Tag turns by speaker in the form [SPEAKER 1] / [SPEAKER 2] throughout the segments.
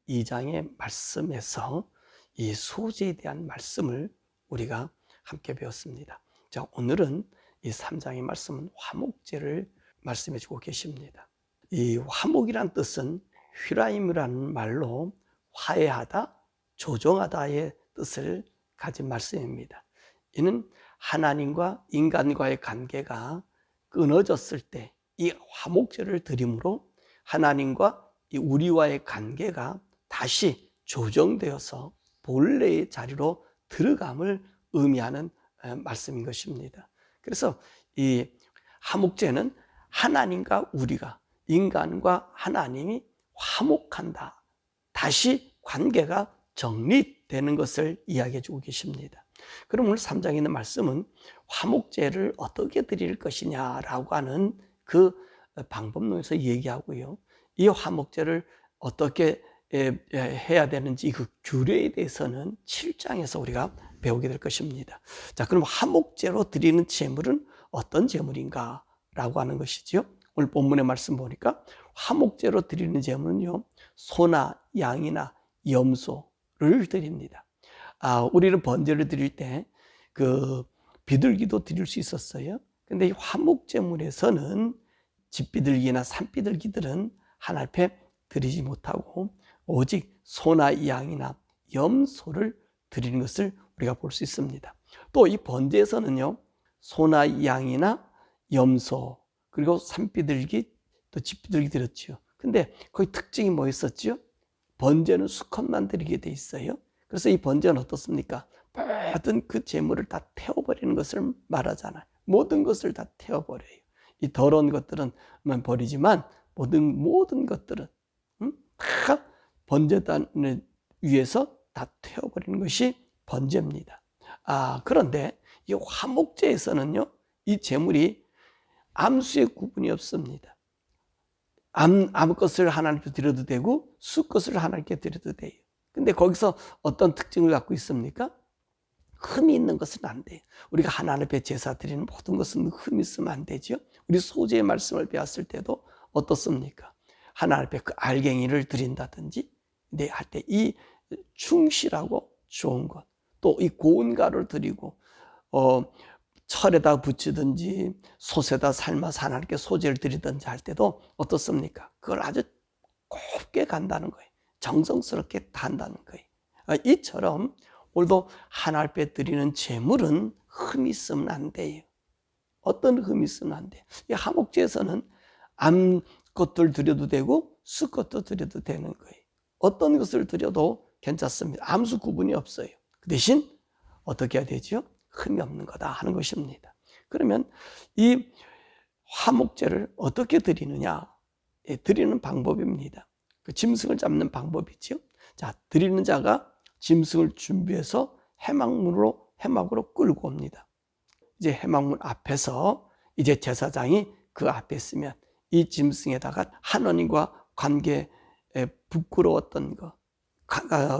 [SPEAKER 1] 2장의 말씀에서 이 소재에 대한 말씀을 우리가 함께 배웠습니다. 자, 오늘은 이 3장의 말씀은 화목제를 말씀해 주고 계십니다. 이 화목이란 뜻은 휘라임이라는 말로 화해하다, 조정하다의 뜻을 가진 말씀입니다. 이는 하나님과 인간과의 관계가 끊어졌을 때 이 화목제를 드림으로 하나님과 이 우리와의 관계가 다시 조정되어서 본래의 자리로 들어감을 의미하는 말씀인 것입니다. 그래서 이 화목제는 하나님과 우리가, 인간과 하나님이 화목한다, 다시 관계가 정립되는 것을 이야기해 주고 계십니다. 그럼 오늘 3장에 있는 말씀은 화목제를 어떻게 드릴 것이냐라고 하는 그 방법론에서 얘기하고요, 이 화목제를 어떻게 해야 되는지 그 규례에 대해서는 7장에서 우리가 배우게 될 것입니다. 자, 그럼 화목제로 드리는 제물은 어떤 제물인가 라고 하는 것이죠. 오늘 본문의 말씀 보니까 화목제로 드리는 제물은요, 소나 양이나 염소를 드립니다. 우리는 번제를 드릴 때 그 비둘기도 드릴 수 있었어요. 근데 이 화목제물에서는 집비둘기나 산비둘기들은 하나님 앞에 드리지 못하고 오직 소나 양이나 염소를 드리는 것을 우리가 볼 수 있습니다. 또 이 번제에서는요, 소나 양이나 염소 그리고 산비둘기 또 집비둘기 드렸죠. 근데 거기 특징이 뭐였었죠? 번제는 수컷만 드리게 돼 있어요. 그래서 이 번제는 어떻습니까? 모든 그 재물을 다 태워버리는 것을 말하잖아요. 모든 것을 다 태워버려요. 이 더러운 것들은 버리지만 모든 것들은 다 번제단 위에서 다 태워버리는 것이 번제입니다. 그런데 이 화목제에서는요, 이 재물이 암수의 구분이 없습니다. 암 것을 하나님께 드려도 되고 수 것을 하나님께 드려도 돼요. 근데 거기서 어떤 특징을 갖고 있습니까? 흠이 있는 것은 안 돼요. 우리가 하나님 앞에 제사 드리는 모든 것은 흠이 있으면 안 되죠. 우리 소재의 말씀을 배웠을 때도 어떻습니까? 하나님 앞에 그 알갱이를 드린다든지 할 때 이 충실하고 좋은 것, 또 이 고운 가루를 드리고 철에다 붙이든지 솥에다 삶아서 하나님께 소재를 드리든지 할 때도 어떻습니까? 그걸 아주 곱게 간다는 거예요. 정성스럽게 한다는 거예요. 이처럼 오늘도 하나님 앞에 드리는 제물은 흠이 있으면 안 돼요. 어떤 흠이 있으면 안 돼요. 이 화목제에서는 암 것들 드려도 되고 수 것도 드려도 되는 거예요. 어떤 것을 드려도 괜찮습니다. 암수 구분이 없어요. 그 대신 어떻게 해야 되죠? 흠이 없는 거다 하는 것입니다. 그러면 이 화목제를 어떻게 드리느냐? 드리는 방법입니다. 그 짐승을 잡는 방법이죠. 자, 드리는 자가 짐승을 준비해서 해막으로 끌고 옵니다. 이제 해막문 앞에서 이제 제사장이 그 앞에 있으면 이 짐승에다가 하나님과 관계에 부끄러웠던 것,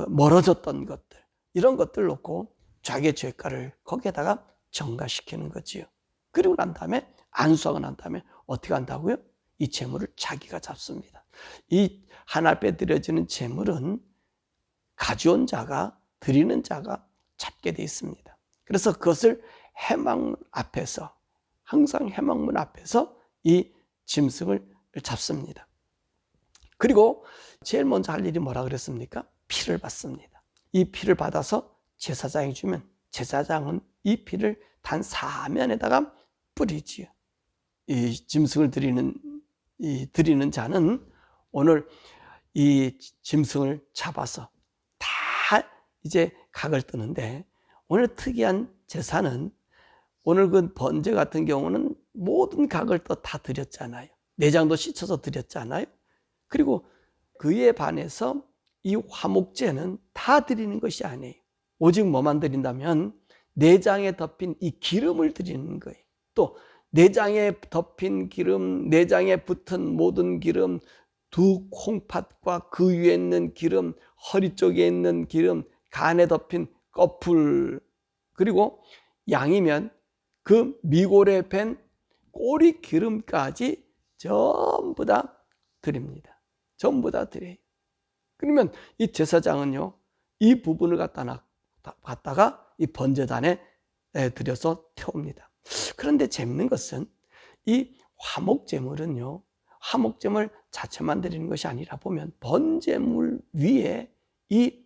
[SPEAKER 1] 멀어졌던 것들, 이런 것들 놓고 자기의 죄가를 거기에다가 전가시키는 거지요. 그리고 난 다음에 안수하고 난 다음에 어떻게 한다고요? 이 제물을 자기가 잡습니다. 이 하나님 앞에 드려지는 제물은 가져온 자가, 드리는 자가 잡게 되어 있습니다. 그래서 그것을 해막문 앞에서, 항상 해막문 앞에서 이 짐승을 잡습니다. 그리고 제일 먼저 할 일이 뭐라 그랬습니까? 피를 받습니다. 이 피를 받아서 제사장이 주면 제사장은 이 피를 단 사면에다가 뿌리지요. 이 짐승을 드리는 자는 오늘 이 짐승을 잡아서 다 이제 각을 뜨는데, 오늘 특이한 제사는 오늘 그 번제 같은 경우는 모든 각을 다 드렸잖아요. 내장도 씻어서 드렸잖아요. 그리고 그에 반해서 이 화목제는 다 드리는 것이 아니에요. 오직 뭐만 드린다면 내장에 덮인 이 기름을 드리는 거예요. 또 내장에 덮인 기름, 내장에 붙은 모든 기름, 두 콩팥과 그 위에 있는 기름, 허리 쪽에 있는 기름, 간에 덮인 꺼풀, 그리고 양이면 그 미골에 밴 꼬리 기름까지 전부 다 드립니다. 전부 다 드려요. 그러면 이 제사장은요, 이 부분을 갖다가 이 번제단에 들여서 태웁니다. 그런데 재밌는 것은 이 화목제물은요, 화목제물 자체만 드리는 것이 아니라 보면 번제물 위에 이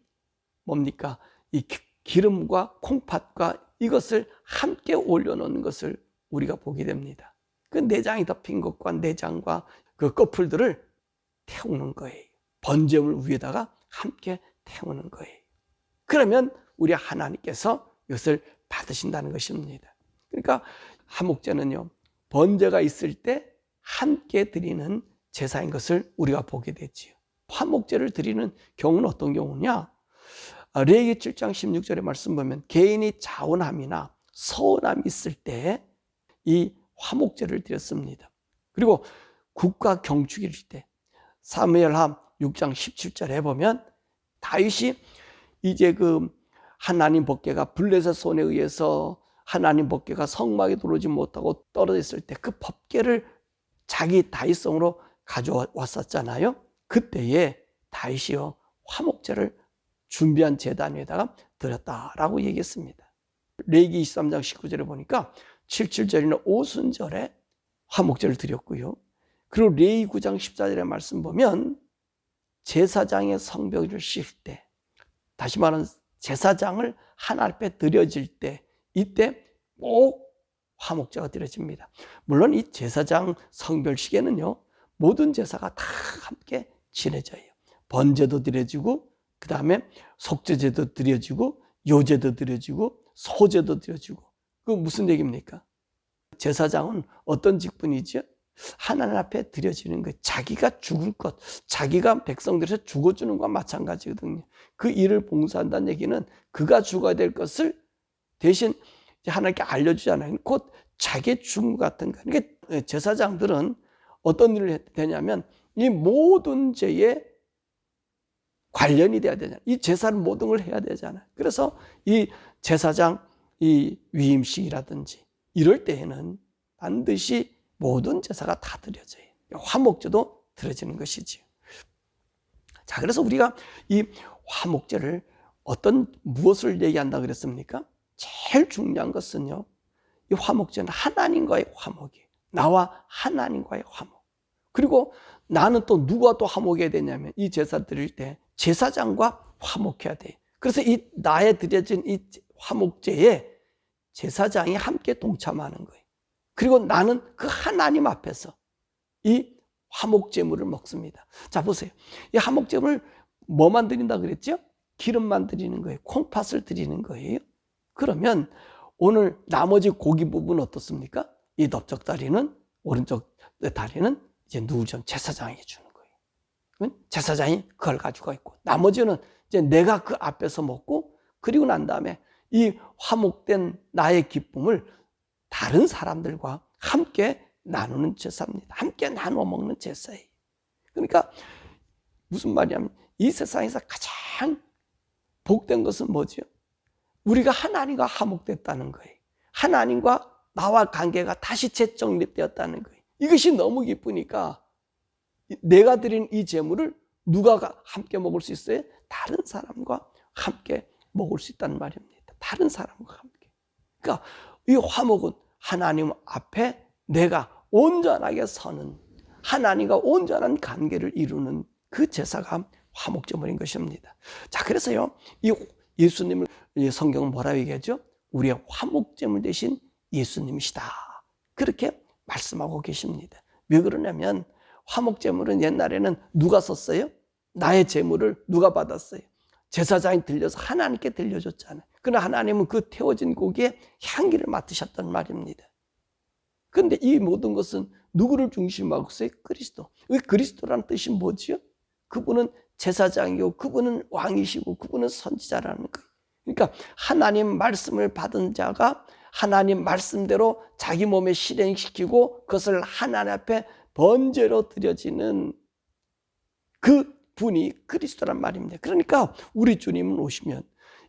[SPEAKER 1] 뭡니까? 이 기름과 콩팥과 이것을 함께 올려놓는 것을 우리가 보게 됩니다. 그 내장이 덮인 것과 내장과 그 꺼풀들을 태우는 거예요. 번제물 위에다가 함께 태우는 거예요. 그러면 우리 하나님께서 이것을 받으신다는 것입니다. 그러니까 화목제는요, 번제가 있을 때 함께 드리는 제사인 것을 우리가 보게 되지요. 화목제를 드리는 경우는 어떤 경우냐? 레위기 7장 16절의 말씀 보면 개인이 자원함이나 서운함이 있을 때 이 화목제를 드렸습니다. 그리고 국가 경축일 때 사무엘하 6장 17절에 보면 다윗이 이제 그 하나님 법궤가 블레셋 손에 의해서 하나님 법궤가 성막에 들어오지 못하고 떨어졌을 때 그 법궤를 자기 다윗성으로 가져왔었잖아요. 그때에 다윗이요, 화목제를 준비한 제단 위에다가 드렸다라고 얘기했습니다. 레위기 23장 19절에 보니까 77절이나 오순절에 화목제를 드렸고요. 그리고 레위기 9장 14절의 말씀 보면 제사장의 성벽을 씌울 때, 다시 말하면 제사장을 하나님 앞에 드려질 때, 이때 꼭 화목제가 드려집니다. 물론 이 제사장 성별식에는요, 모든 제사가 다 함께 지내져요. 번제도 드려지고, 그 다음에 속죄제도 드려지고, 요제도 드려지고, 소제도 드려지고. 그 무슨 얘기입니까? 제사장은 어떤 직분이죠? 하나님 앞에 드려지는 것, 자기가 죽을 것, 자기가 백성들에서 죽어주는 것과 마찬가지거든요. 그 일을 봉사한다는 얘기는 그가 죽어야 될 것을 대신 하나님께 알려주잖아요. 곧 자기의 죽음 같은 거. 그러니까 제사장들은 어떤 일을 해야 되냐면 이 모든 죄에 관련이 돼야 되잖아요. 이 제사를 모든 걸 해야 되잖아요. 그래서 이 제사장 이 위임식이라든지 이럴 때에는 반드시 모든 제사가 다 드려져요. 화목제도 드려지는 것이지요. 자, 그래서 우리가 이 화목제를 무엇을 얘기한다 그랬습니까? 제일 중요한 것은요, 이 화목제는 하나님과의 화목이에요. 나와 하나님과의 화목. 그리고 나는 또 누가 또 화목해야 되냐면 이 제사 드릴 때 제사장과 화목해야 돼요. 그래서 이 나에 드려진 이 화목제에 제사장이 함께 동참하는 거예요. 그리고 나는 그 하나님 앞에서 이 화목제물을 먹습니다. 자, 보세요. 이 화목제물을 뭐만 드린다 그랬죠? 기름만 드리는 거예요. 콩팥을 드리는 거예요. 그러면 오늘 나머지 고기 부분 어떻습니까? 이 넓적 다리는, 오른쪽 다리는 이제 누구죠? 제사장에게 주는 거예요. 제사장이 그걸 가지고 있고, 나머지는 이제 내가 그 앞에서 먹고, 그리고 난 다음에 이 화목된 나의 기쁨을 다른 사람들과 함께 나누는 제사입니다. 함께 나누어 먹는 제사예요. 그러니까 무슨 말이냐면 이 세상에서 가장 복된 것은 뭐죠? 우리가 하나님과 화목됐다는 거예요. 하나님과 나와 관계가 다시 재정립되었다는 거예요. 이것이 너무 기쁘니까 내가 드린 이 제물을 누가 함께 먹을 수 있어요? 다른 사람과 함께 먹을 수 있다는 말입니다. 다른 사람과 함께. 그러니까 이 화목은 하나님 앞에 내가 온전하게 서는, 하나님과 온전한 관계를 이루는 그 제사가 화목제물인 것입니다. 자, 그래서요, 이 예수님을 성경은 뭐라고 얘기하죠? 우리의 화목제물 대신 예수님이시다. 그렇게 말씀하고 계십니다. 왜 그러냐면 화목제물은 옛날에는 누가 썼어요? 나의 제물을 누가 받았어요? 제사장이 들려서 하나님께 들려줬잖아요. 그러나 하나님은 그 태워진 고기에 향기를 맡으셨단 말입니다. 그런데 이 모든 것은 누구를 중심으로 하고 있어요? 그리스도. 그리스도라는 뜻이 뭐지요? 그분은 제사장이고 그분은 왕이시고 그분은 선지자라는 거예요. 그러니까 하나님 말씀을 받은 자가 하나님 말씀대로 자기 몸에 실행시키고 그것을 하나님 앞에 번제로 드려지는 그 분이 그리스도란 말입니다. 그러니까 우리 주님은 오시면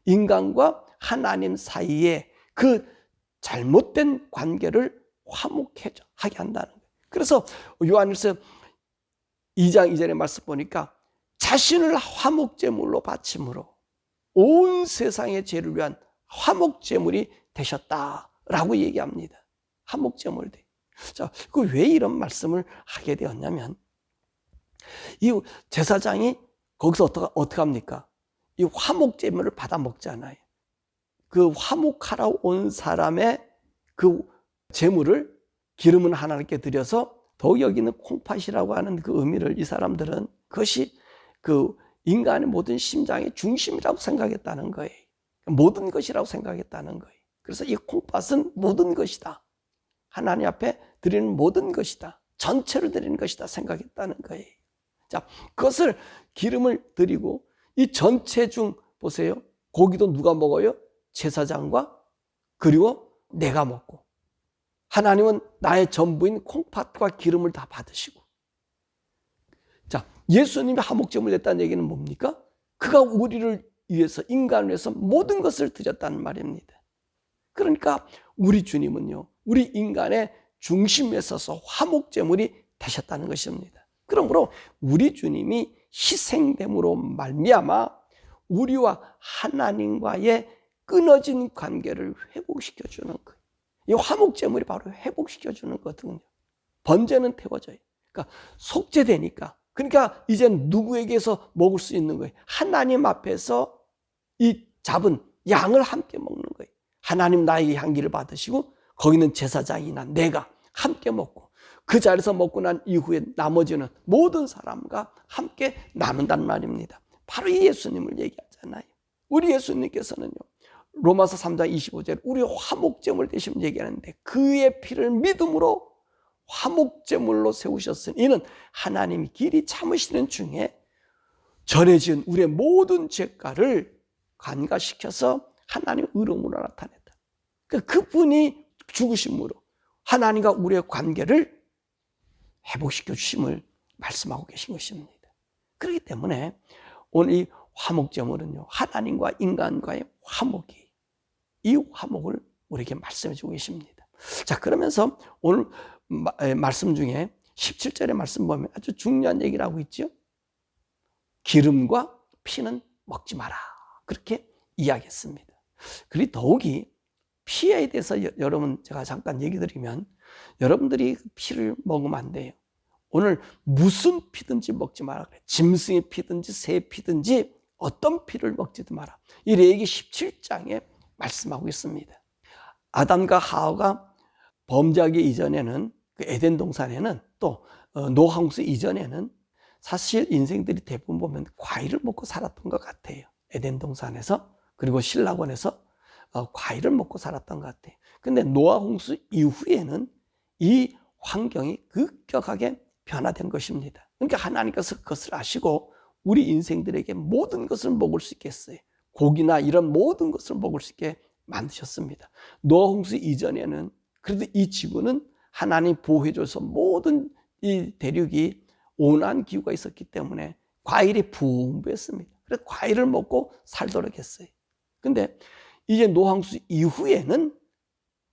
[SPEAKER 1] 인간과 하나님 사이에 그 잘못된 관계를 화목하게 한다는 거예요. 그래서 요한일서 2장 2절의 말씀 보니까 자신을 화목제물로 바침으로 온 세상의 죄를 위한 화목제물이 되셨다라고 얘기합니다. 화목제물이. 자, 그 왜 이런 말씀을 하게 되었냐면, 이 제사장이 거기서 어떻게 합니까? 이 화목제물을 받아 먹잖아요. 그 화목하러 온 사람의 그 제물을 기름은 하나님께 드려서, 더욱 여기는 콩팥이라고 하는 그 의미를 이 사람들은 그것이 그 인간의 모든 심장의 중심이라고 생각했다는 거예요. 모든 것이라고 생각했다는 거예요. 그래서 이 콩팥은 모든 것이다. 하나님 앞에 드리는 모든 것이다. 전체를 드리는 것이다 생각했다는 거예요. 자, 그것을 기름을 드리고 이 전체 중 보세요. 고기도 누가 먹어요? 제사장과 그리고 내가 먹고, 하나님은 나의 전부인 콩팥과 기름을 다 받으시고. 자, 예수님이 화목제물 냈다는 얘기는 뭡니까? 그가 우리를 위해서, 인간을 위해서 모든 것을 드렸다는 말입니다. 그러니까 우리 주님은요, 우리 인간의 중심에 서서 화목제물이 되셨다는 것입니다. 그러므로 우리 주님이 희생됨으로 말미암아 우리와 하나님과의 끊어진 관계를 회복시켜주는 거예요. 이 화목제물이 바로 회복시켜주는 거거든요. 번제는 태워져요. 그러니까 속죄되니까. 그러니까 이젠 누구에게서 먹을 수 있는 거예요? 하나님 앞에서 이 잡은 양을 함께 먹는 거예요. 하나님 나에게 향기를 받으시고 거기는 제사장이나 내가 함께 먹고, 그 자리에서 먹고 난 이후에 나머지는 모든 사람과 함께 나눈단 말입니다. 바로 이 예수님을 얘기하잖아요. 우리 예수님께서는요, 로마서 3장 25절 우리 화목제물 되심을 얘기하는데, 그의 피를 믿음으로 화목제물로 세우셨으니 이는 하나님이 길이 참으시는 중에 전에 지은 우리의 모든 죄가를 간과시켜서 하나님의 의로움으로 나타냈다. 그분이 죽으심으로 하나님과 우리의 관계를 회복시켜 주심을 말씀하고 계신 것입니다. 그렇기 때문에 오늘 이 화목제물은요, 하나님과 인간과의 화목이, 이 화목을 우리에게 말씀해 주고 계십니다. 자, 그러면서 오늘 말씀 중에 17절의 말씀 보면 아주 중요한 얘기를 하고 있죠. 기름과 피는 먹지 마라, 그렇게 이야기했습니다. 그리고 더욱이 피에 대해서 여러분 제가 잠깐 얘기 드리면, 여러분들이 피를 먹으면 안 돼요. 오늘 무슨 피든지 먹지 마라 그래. 짐승의 피든지 새 피든지 어떤 피를 먹지도 마라. 이 레위기 17장에 말씀하고 있습니다. 아담과 하와가 범죄하기 이전에는, 그 에덴 동산에는, 또 노아홍수 이전에는 사실 인생들이 대부분 보면 과일을 먹고 살았던 것 같아요. 에덴 동산에서, 그리고 신라권에서 과일을 먹고 살았던 것 같아요. 근데 노아홍수 이후에는 이 환경이 급격하게 변화된 것입니다. 그러니까 하나님께서 그것을 아시고 우리 인생들에게 모든 것을 먹을 수 있게 했어요. 고기나 이런 모든 것을 먹을 수 있게 만드셨습니다. 노아홍수 이전에는 그래도 이 지구는 하나님 보호해줘서 모든 이 대륙이 온화한 기후가 있었기 때문에 과일이 풍부했습니다. 그래서 과일을 먹고 살도록 했어요. 근데 이제 노아홍수 이후에는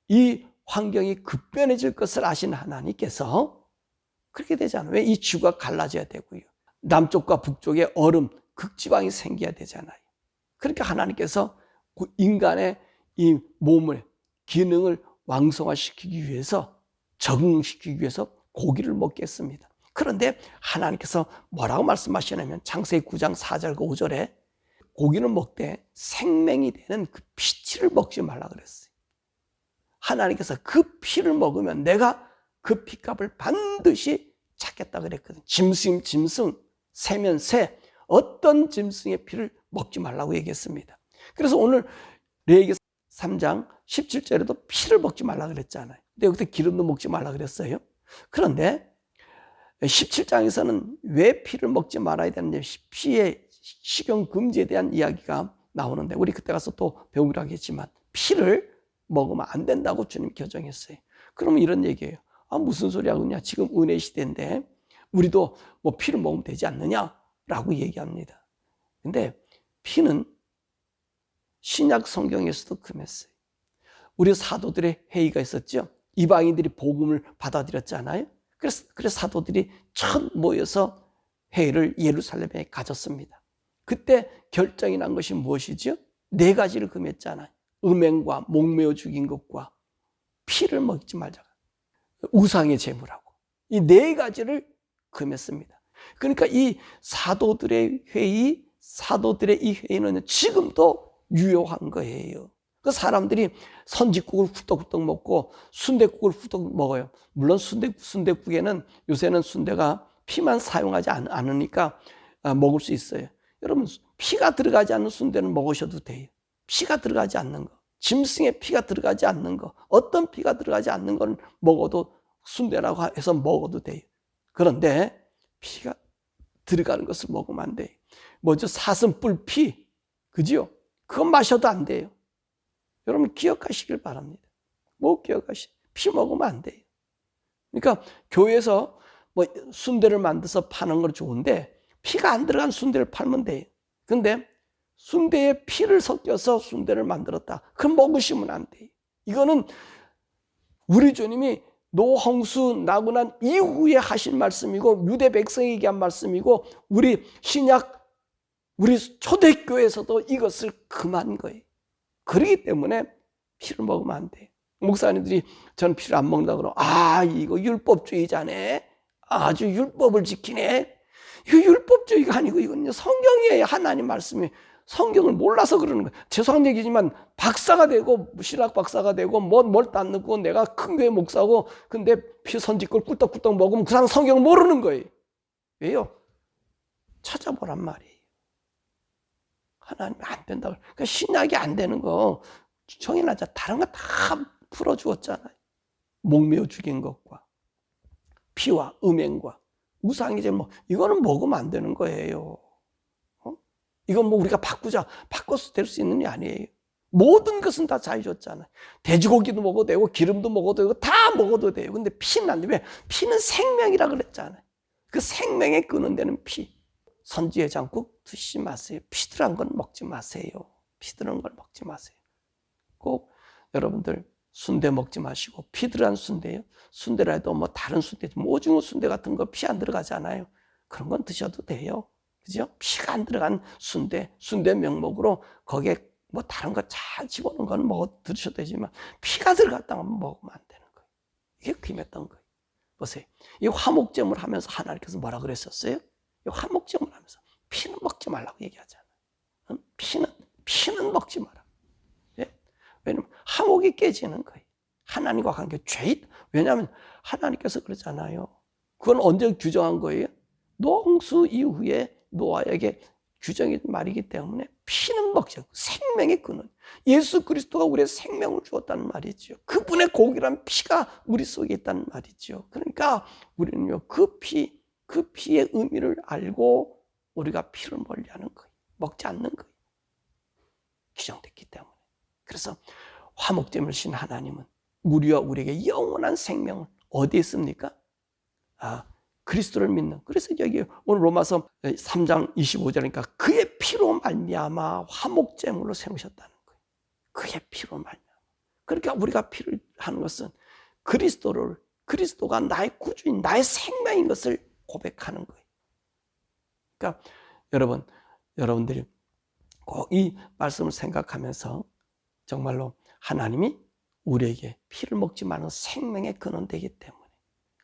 [SPEAKER 1] 이 환경이 급변해질 것을 아신 하나님께서 그렇게 되잖아요. 왜? 이 지구가 갈라져야 되고요. 남쪽과 북쪽에 얼음, 극지방이 생겨야 되잖아요. 그러니까 하나님께서 인간의 이 몸을, 기능을 왕성화시키기 위해서, 적응시키기 위해서 고기를 먹게 했습니다. 그런데 하나님께서 뭐라고 말씀하시냐면 창세기 9장 4절과 5절에 고기를 먹되 생명이 되는 그 피치를 먹지 말라 그랬어요. 하나님께서 그 피를 먹으면 내가 그 피값을 반드시 찾겠다 그랬거든요. 짐승, 새면 새, 어떤 짐승의 피를 먹지 말라고 얘기했습니다. 그래서 오늘 레위기 3장 17절에도 피를 먹지 말라 그랬잖아요. 근데 여기서 기름도 먹지 말라 그랬어요. 그런데 17장에서는 왜 피를 먹지 말아야 되는지, 피의 식용 금지에 대한 이야기가 나오는데, 우리 그때 가서 또 배우기로 하겠지만 피를 먹으면 안 된다고 주님 규정했어요. 그러면 이런 얘기예요. 무슨 소리 하고 있냐, 지금 은혜 시대인데 우리도 뭐 피를 먹으면 되지 않느냐라고 얘기합니다. 근데 피는 신약 성경에서도 금했어요. 우리 사도들의 회의가 있었죠. 이방인들이 복음을 받아들였잖아요. 그래서 사도들이 첫 모여서 회의를 예루살렘에 가졌습니다. 그때 결정이 난 것이 무엇이죠? 4가지를 금했잖아요. 음행과 목매어 죽인 것과 피를 먹지 말자. 우상의 제물하고 이 4가지를 금했습니다. 그러니까 이 사도들의 사도들의 이 회의는 지금도 유효한 거예요. 그 사람들이 선짓국을 후떡후떡 먹고 순댓국을 후떡 먹어요. 물론 순댓국에는 요새는 순대가 피만 사용하지 않으니까 먹을 수 있어요. 여러분, 피가 들어가지 않는 순대는 먹으셔도 돼요. 피가 들어가지 않는 거, 짐승의 피가 들어가지 않는 거, 어떤 피가 들어가지 않는 건 먹어도 순대라고 해서 먹어도 돼요. 그런데 피가 들어가는 것을 먹으면 안 돼요. 뭐죠? 사슴뿔 피, 그죠? 그건 마셔도 안 돼요. 여러분 기억하시길 바랍니다. 뭐 피 먹으면 안 돼요. 그러니까 교회에서 뭐 순대를 만들어서 파는 건 좋은데 피가 안 들어간 순대를 팔면 돼요. 근데 순대에 피를 섞여서 순대를 만들었다. 그럼 먹으시면 안 돼요. 이거는 우리 주님이 노홍수 나고 난 이후에 하신 말씀이고 유대 백성에게 한 말씀이고 우리 신약 우리 초대교회에서도 이것을 금한 거예요. 그렇기 때문에 피를 먹으면 안 돼요. 목사님들이 저는 피를 안 먹는다 그러면 이거 율법주의자네. 아주 율법을 지키네. 이거 율법주의가 아니고 이건 성경이에요. 하나님 말씀이. 성경을 몰라서 그러는 거예요. 죄송한 얘기지만 박사가 되고 신학 박사가 되고 뭘 땄고 내가 큰 교회 목사고 근데 피 선짓걸 꿀떡꿀떡 먹으면 그 사람 성경을 모르는 거예요. 왜요? 찾아보란 말이에요. 하나님이 안 된다고. 그러니까 신약이 안 되는 거 정해놨자 다른 거 다 풀어주었잖아요. 목매어 죽인 것과 피와 음행과 우상이 이거는 먹으면 안 되는 거예요. 이건 뭐 우리가 바꿔서 될 수 있는 게 아니에요. 모든 것은 다 잘 줬잖아요. 돼지고기도 먹어도 되고 기름도 먹어도 되고 다 먹어도 돼요. 근데 피는 안 돼. 왜? 피는 생명이라 그랬잖아요. 그 생명에 끄는 데는 피. 선지해장국 드시지 마세요. 피 들어간 건 먹지 마세요. 피 들어간 걸 먹지 마세요. 꼭 여러분들 순대 먹지 마시고 피 들어간 순대요. 순대라도 뭐 다른 순대, 오징어 순대 같은 거 피 안 들어가잖아요. 그런 건 드셔도 돼요. 그죠? 피가 안 들어간 순대 명목으로 거기에 뭐 다른 거 잘 집어넣은 건 드셔도 되지만 피가 들어갔다면 먹으면 안 되는 거예요. 이게 금했던 거예요. 보세요. 이 화목제물 하면서 하나님께서 뭐라 그랬었어요? 이 화목제물 하면서 피는 먹지 말라고 얘기하잖아요. 피는 먹지 마라. 예? 왜냐면 화목이 깨지는 거예요. 하나님과 관계 죄. 왜냐하면 하나님께서 그러잖아요. 그건 언제 규정한 거예요? 노홍수 이후에 노아에게 규정인 말이기 때문에 피는 먹지 않고 생명의 근원. 예수 그리스도가 우리의 생명을 주었다는 말이죠. 그분의 고기란 피가 우리 속에 있다는 말이죠. 그러니까 우리는요 그 피의 의미를 알고 우리가 피를 멀리하는 거예요. 먹지 않는 거예요. 규정됐기 때문에. 그래서 화목제물 신 하나님은 우리와 우리에게 영원한 생명을 어디에 씁니까? 그리스도를 믿는. 그래서 여기 오늘 로마서 3장 25절이니까 그의 피로 말미암아 화목제물로 세우셨다는 거예요. 그의 피로 말미암아. 그러니까 우리가 피를 하는 것은 그리스도가 나의 구주인 나의 생명인 것을 고백하는 거예요. 그러니까 여러분들이 꼭 이 말씀을 생각하면서 정말로 하나님이 우리에게 피를 먹지 말는 생명의 근원되기 때문에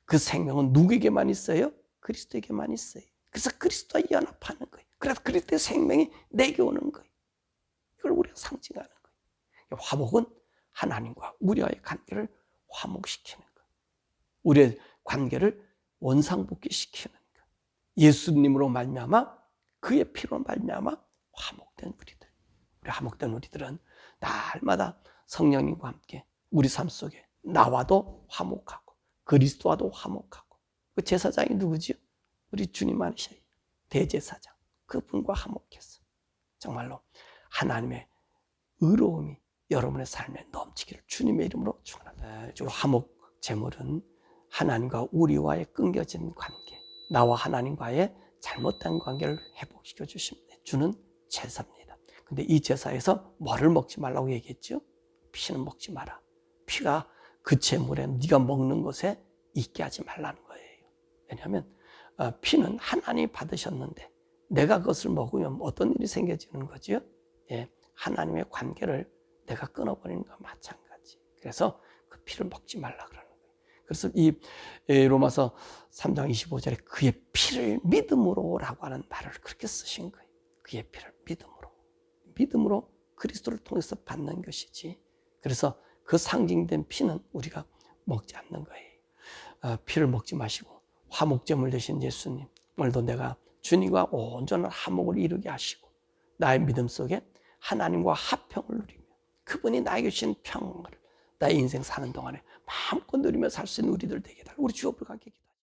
[SPEAKER 1] 그 생명은 누구에게만 있어요? 그리스도에게만 있어요. 그래서 그리스도와 연합하는 거예요. 그래서 그리스도의 생명이 내게 오는 거예요. 이걸 우리가 상징하는 거예요. 화목은 하나님과 우리와의 관계를 화목시키는 거예요. 우리의 관계를 원상복귀시키는 거예요. 예수님으로 말미암아 그의 피로 말미암아 화목된 우리들. 우리 화목된 우리들은 날마다 성령님과 함께 우리 삶 속에 나와도 화목하고 그리스도와도 화목하고 그 제사장이 누구지요? 우리 주님 아니셔요. 대제사장. 그분과 화목해서 정말로 하나님의 의로움이 여러분의 삶에 넘치기를 주님의 이름으로 축원합니다. 화목 제물은 하나님과 우리와의 끊겨진 관계, 나와 하나님과의 잘못된 관계를 회복시켜 주는 제사입니다. 근데 이 제사에서 뭐를 먹지 말라고 얘기했죠? 피는 먹지 마라. 피가 그 제물에 네가 먹는 것에 있게 하지 말라는 거예요. 왜냐하면 피는 하나님이 받으셨는데 내가 그것을 먹으면 어떤 일이 생겨지는 거죠? 예, 하나님의 관계를 내가 끊어버리는 것과 마찬가지. 그래서 그 피를 먹지 말라 그러는 거예요. 그래서 이 로마서 3장 25절에 그의 피를 믿음으로라고 하는 말을 그렇게 쓰신 거예요. 그의 피를 믿음으로 그리스도를 통해서 받는 것이지. 그래서 그 상징된 피는 우리가 먹지 않는 거예요. 피를 먹지 마시고 화목제물 되신 예수님, 오늘도 내가 주님과 온전한 화목을 이루게 하시고 나의 믿음 속에 하나님과 화평을 누리며 그분이 나에게 주신 평안을 나의 인생 사는 동안에 마음껏 누리며 살 수 있는 우리들 되게 해달라고 우리 주 앞으로 가게 기도합니다.